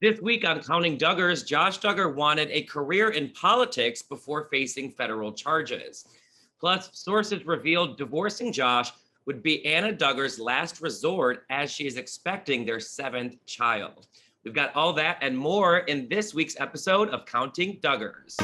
This week on Counting Duggars, Josh Duggar wanted a career in politics before facing federal charges. Plus, sources revealed divorcing Josh would be Anna Duggar's last resort as she is expecting their 7th child. We've got all that and more in this week's episode of Counting Duggars.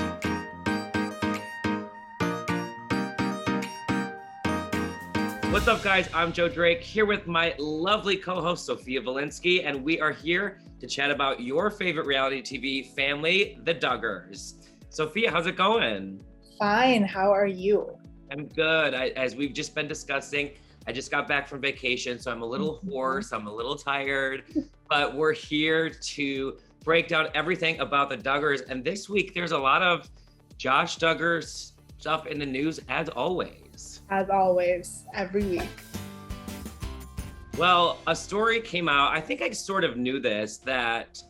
What's up, guys? I'm Joe Drake here with my lovely co-host Sophia Valinsky, and we are here to chat about your favorite reality TV family, the Duggars. Sophia, how's it going? Fine. How are you? I'm good. As we've just been discussing, I just got back from vacation, so I'm a little hoarse, I'm a little tired, but we're here to break down everything about the Duggars. And this week, there's a lot of Josh Duggar's stuff in the news, as always. As always, every week. Well, a story came out, I think I sort of knew this, that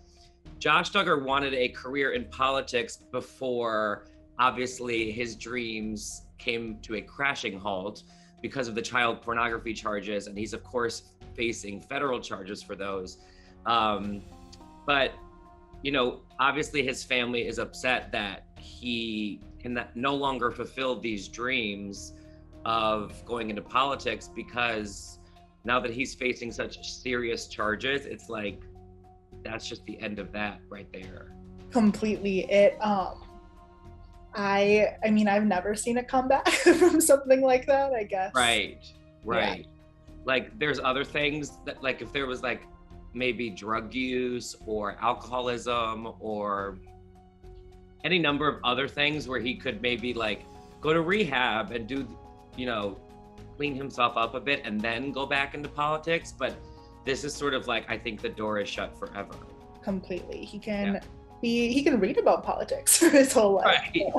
Josh Duggar wanted a career in politics before, obviously, his dreams came to a crashing halt because of the child pornography charges, and he's, of course, facing federal charges for those. But, you know, obviously his family is upset that he can no longer fulfill these dreams of going into politics, because now that he's facing such serious charges, it's like, that's just the end of that right there. Completely. I mean, I've never seen a comeback from something like that, I guess. Right. Yeah. Like, there's other things that, like, if there was like maybe drug use or alcoholism or any number of other things where he could maybe like go to rehab and do, you know, clean himself up a bit and then go back into politics. But this is sort of like, I think the door is shut forever. Completely. He can read about politics for his whole life. Right. He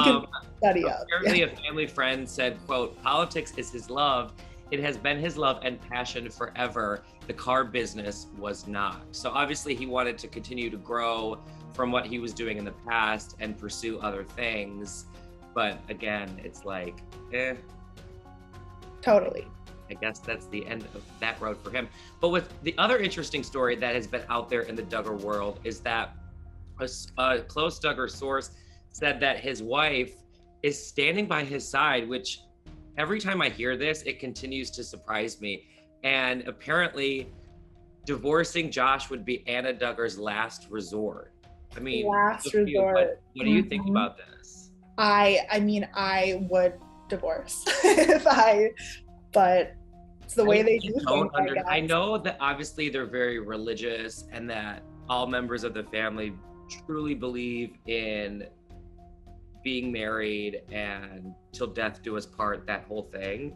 can study up. Apparently a family friend said, quote, "Politics is his love. It has been his love and passion forever. The car business was not." So obviously he wanted to continue to grow from what he was doing in the past and pursue other things. But again, it's like, Totally. I guess that's the end of that road for him. But with the other interesting story that has been out there in the Duggar world is that a close Duggar source said that his wife is standing by his side, which every time I hear this, it continues to surprise me. And apparently divorcing Josh would be Anna Duggar's last resort. I mean, last resort. What do you think about this? I mean, I would divorce but it's the way they do things. I know that obviously they're very religious and that all members of the family truly believe in being married and till death do us part, that whole thing.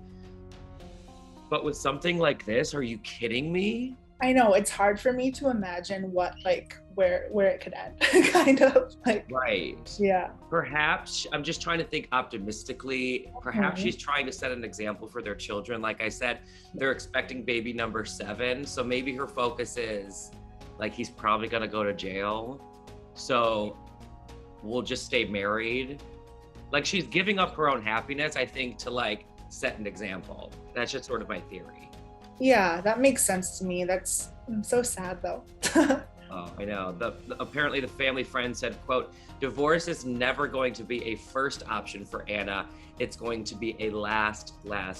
But with something like this, are you kidding me? I know, it's hard for me to imagine what, like, where it could end, kind of like. Right. Yeah. Perhaps, I'm just trying to think optimistically, perhaps she's trying to set an example for their children. Like I said, they're expecting baby number 7. So maybe her focus is like, he's probably gonna go to jail. So we'll just stay married. Like, she's giving up her own happiness, I think, to like set an example. That's just sort of my theory. Yeah, that makes sense to me. I'm so sad though. Oh, I know. Apparently the family friend said, quote, "Divorce is never going to be a first option for Anna. It's going to be a last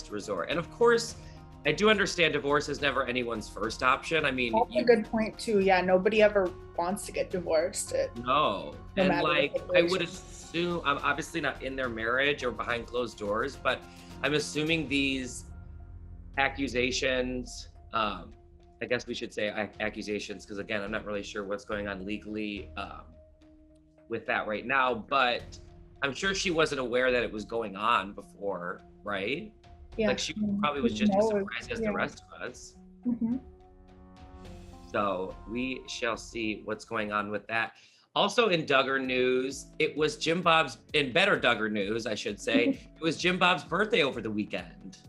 resort." And of course, I do understand divorce is never anyone's first option. I mean, that's a good point too. Yeah, nobody ever wants to get divorced. No and like, I would assume, I'm obviously not in their marriage or behind closed doors, but I'm assuming these accusations, I guess we should say accusations, because again, I'm not really sure what's going on legally with that right now, but I'm sure she wasn't aware that it was going on before, right? Yeah. Like, she probably was just as surprised as the rest of us. Mm-hmm. So we shall see what's going on with that. Also in Duggar news, it was in better Duggar news, I should say, it was Jim Bob's birthday over the weekend.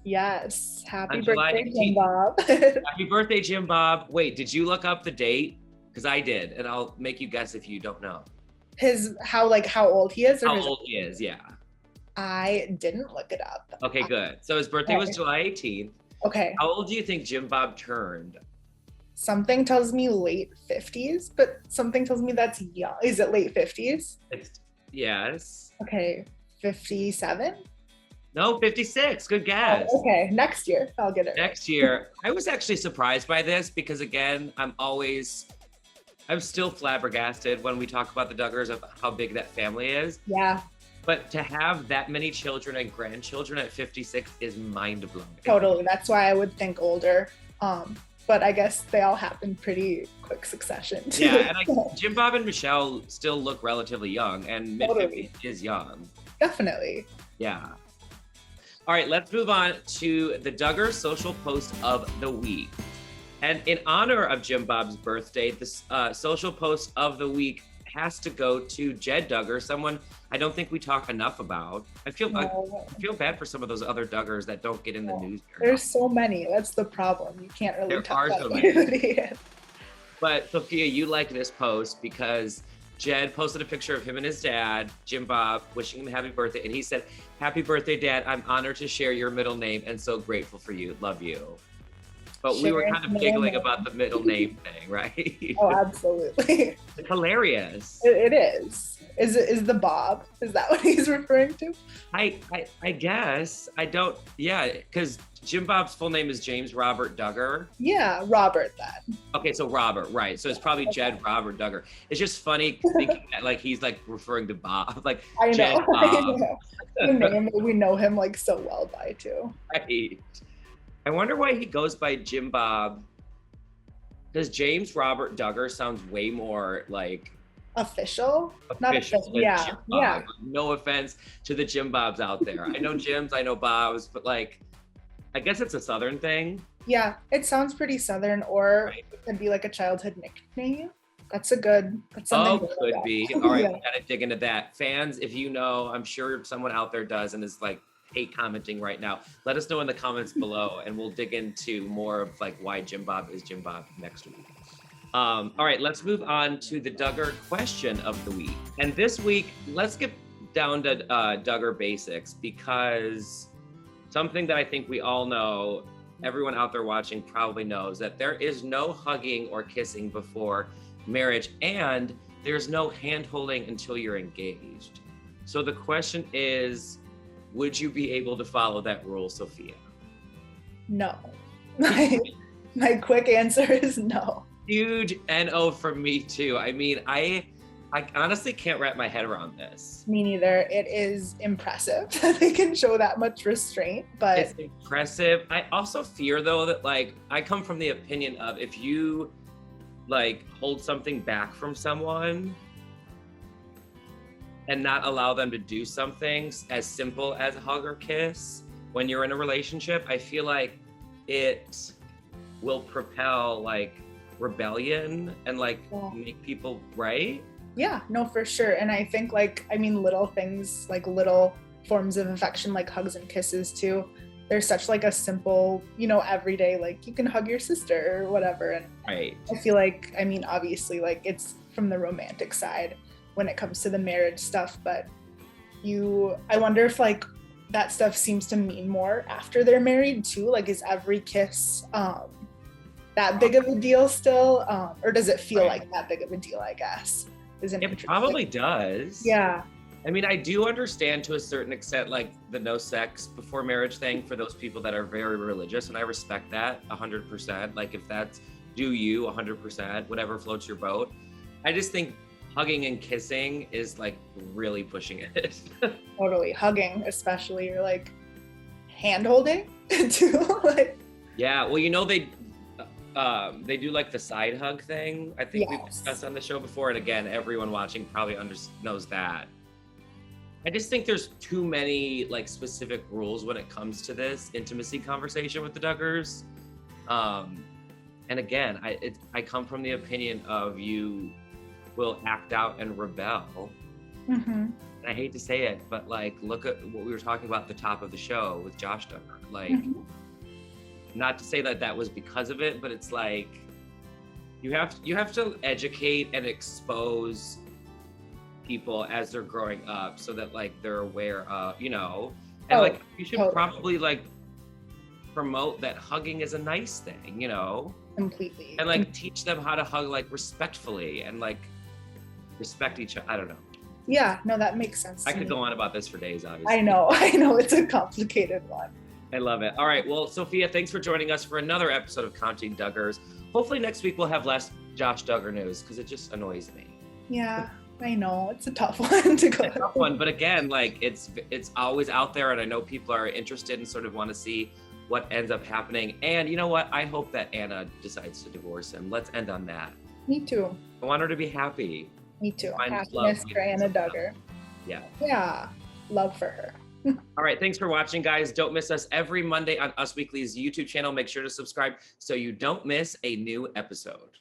Yes. Happy On birthday, Jim Bob. Happy birthday, Jim Bob. Wait, did you look up the date? Because I did, and I'll make you guess if you don't know. How old he is? How old he is, yeah. I didn't look it up. Okay, good. So his birthday was July 18th. Okay. How old do you think Jim Bob turned? something tells me late 50s, but something tells me that's young. Is it late 50s? Yes. Okay, 57? No, 56. Good guess. Oh, okay, next year I'll get it. Next year. I was actually surprised by this because, again, I'm still flabbergasted when we talk about the Duggars of how big that family is. Yeah. But to have that many children and grandchildren at 56 is mind-blowing. Totally. That's why I would think older. But I guess they all happened pretty quick succession too. Yeah, and Jim Bob and Michelle still look relatively young, and mid-50s is young. Definitely. Yeah. All right, let's move on to the Duggar social post of the week. And in honor of Jim Bob's birthday, the social post of the week has to go to Jed Duggar, someone I don't think we talk enough about. I feel bad for some of those other Duggars that don't get in the news. There's so many. That's the problem. You can't really talk about so many. it. But Sophia, you like this post because Jed posted a picture of him and his dad, Jim Bob, wishing him a happy birthday. And he said, "Happy birthday, Dad. I'm honored to share your middle name and so grateful for you. Love you." But we were kind of giggling about the middle name thing, right? Oh, absolutely. It's hilarious. It is. Is the Bob? Is that what he's referring to? I guess. I don't, yeah, because Jim Bob's full name is James Robert Duggar. Yeah, Robert then. Okay, so Robert, right. So it's probably Jed Robert Duggar. It's just funny thinking that like he's like referring to Bob. Like I know. Jed Bob. I know. The name that we know him like so well by too. Right. I wonder why he goes by Jim Bob. Does James Robert Duggar sounds way more like official? Not official. Yeah. Yeah. No offense to the Jim Bobs out there. I know Jims, I know Bobs, but like, I guess it's a Southern thing. Yeah, it sounds pretty Southern, or it could be like a childhood nickname. That's something. Could be. All right, Yeah. we gotta dig into that. Fans, if you know, I'm sure someone out there does and is like hate commenting right now. Let us know in the comments below, and we'll dig into more of like why Jim Bob is Jim Bob next week. All right, let's move on to the Duggar question of the week. And this week, let's get down to Duggar Basics, because something that I think we all know, everyone out there watching probably knows, that there is no hugging or kissing before marriage, and there's no hand holding until you're engaged. So the question is, would you be able to follow that rule, Sophia? No. My quick answer is no. Huge NO for me too. I mean, I honestly can't wrap my head around this. Me neither. It is impressive that they can show that much restraint, but it's impressive. I also fear though that like, I come from the opinion of if you like hold something back from someone and not allow them to do something as simple as a hug or kiss when you're in a relationship, I feel like it will propel like rebellion and like make people, right? Yeah, no, for sure. And I think like, I mean, little things, like little forms of affection, like hugs and kisses too. There's such like a simple, you know, everyday, like you can hug your sister or whatever. And right. I feel like, I mean, obviously like it's from the romantic side when it comes to the marriage stuff, but I wonder if like that stuff seems to mean more after they're married too. Like, is every kiss that big of a deal still? Or does it feel like that big of a deal, I guess? It probably does. Yeah. I mean, I do understand to a certain extent, like the no sex before marriage thing for those people that are very religious. And I respect that 100%. Like if that's do you 100%, whatever floats your boat. I just think hugging and kissing is like really pushing it. Totally. Hugging, especially, or like hand holding too. Like, yeah. Well, you know, they do like the side hug thing. I think we've discussed on the show before. And again, everyone watching probably knows that. I just think there's too many like specific rules when it comes to this intimacy conversation with the Duggars. And again, I come from the opinion of you will act out and rebel. mm-hmm. And I hate to say it, but like, look at what we were talking about at the top of the show with Josh Duggar. Like, not to say that that was because of it, but it's like, you have to educate and expose people as they're growing up so that like they're aware of, you know, and like you should probably like promote that hugging is a nice thing, you know? completely. And like teach them how to hug like respectfully and like respect each other. I don't know. Yeah, no, that makes sense. I could go on about this for days, obviously. I know, it's a complicated one. I love it. All right, well, Sophia, thanks for joining us for another episode of Counting Duggars. Hopefully next week we'll have less Josh Duggar news because it just annoys me. Yeah, I know, it's a tough one to go. It's a tough one, but again, like it's always out there, and I know people are interested and sort of want to see what ends up happening. And you know what? I hope that Anna decides to divorce him. Let's end on that. Me too. I want her to be happy. Me too. Find Happiness love. for Anna Duggar. Yeah. Yeah, love for her. All right, thanks for watching, guys. Don't miss us every Monday on Us Weekly's YouTube channel. Make sure to subscribe so you don't miss a new episode.